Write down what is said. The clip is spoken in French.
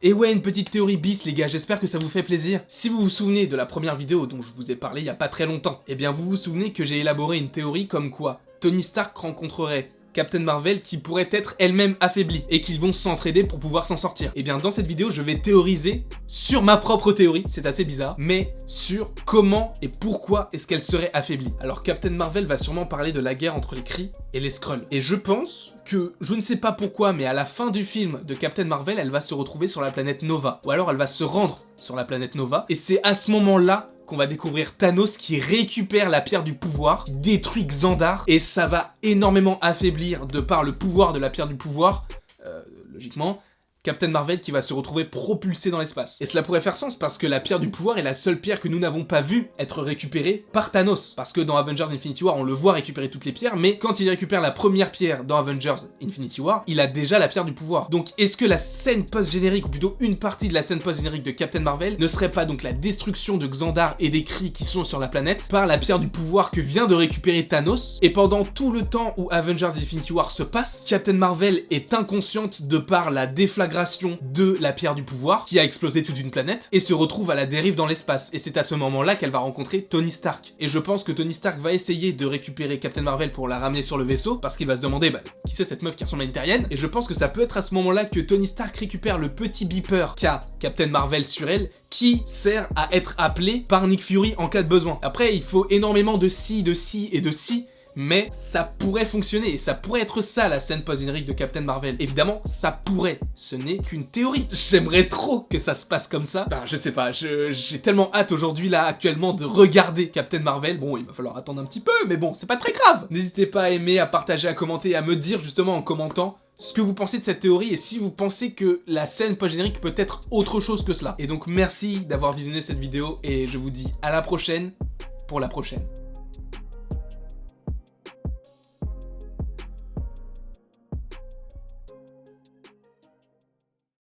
Et ouais, une petite théorie bis les gars, j'espère que ça vous fait plaisir. Si vous vous souvenez de la première vidéo dont je vous ai parlé il y a pas très longtemps, eh bien vous vous souvenez que j'ai élaboré une théorie comme quoi Tony Stark rencontrerait Captain Marvel qui pourrait être elle-même affaiblie et qu'ils vont s'entraider pour pouvoir s'en sortir. Et bien dans cette vidéo je vais théoriser sur ma propre théorie, c'est assez bizarre, mais sur comment et pourquoi est-ce qu'elle serait affaiblie. Alors Captain Marvel va sûrement parler de la guerre entre les Kree et les Skrulls. Et je pense que, je ne sais pas pourquoi, mais à la fin du film de Captain Marvel, elle va se retrouver sur la planète Nova. Ou alors elle va se rendre sur la planète Nova. Et c'est à ce moment-là qu'on va découvrir Thanos qui récupère la pierre du pouvoir, qui détruit Xandar. Et ça va énormément affaiblir, de par le pouvoir de la pierre du pouvoir, logiquement, Captain Marvel qui va se retrouver propulsé dans l'espace. Et cela pourrait faire sens parce que la pierre du pouvoir est la seule pierre que nous n'avons pas vue être récupérée par Thanos. Parce que dans Avengers Infinity War, on le voit récupérer toutes les pierres, mais quand il récupère la première pierre dans Avengers Infinity War, il a déjà la pierre du pouvoir. Donc est-ce que la scène post-générique, ou plutôt une partie de la scène post-générique de Captain Marvel, ne serait pas donc la destruction de Xandar et des Kree qui sont sur la planète par la pierre du pouvoir que vient de récupérer Thanos? Et pendant tout le temps où Avengers Infinity War se passe, Captain Marvel est inconsciente de par la déflagration de la pierre du pouvoir qui a explosé toute une planète et se retrouve à la dérive dans l'espace. Et c'est à ce moment-là qu'elle va rencontrer Tony Stark. Et je pense que Tony Stark va essayer de récupérer Captain Marvel pour la ramener sur le vaisseau parce qu'il va se demander qui c'est cette meuf qui ressemble à une terrienne. Et je pense que ça peut être à ce moment-là que Tony Stark récupère le petit beeper qu'a Captain Marvel sur elle qui sert à être appelé par Nick Fury en cas de besoin. Après, il faut énormément de si et de si, mais ça pourrait fonctionner et ça pourrait être ça la scène post-générique de Captain Marvel. Évidemment, ça pourrait, ce n'est qu'une théorie. J'aimerais trop que ça se passe comme ça. Je sais pas, j'ai tellement hâte aujourd'hui là actuellement de regarder Captain Marvel. Bon, il va falloir attendre un petit peu, mais bon, c'est pas très grave. N'hésitez pas à aimer, à partager, à commenter, à me dire justement en commentant ce que vous pensez de cette théorie et si vous pensez que la scène post-générique peut être autre chose que cela. Et donc merci d'avoir visionné cette vidéo et je vous dis à la prochaine pour la prochaine.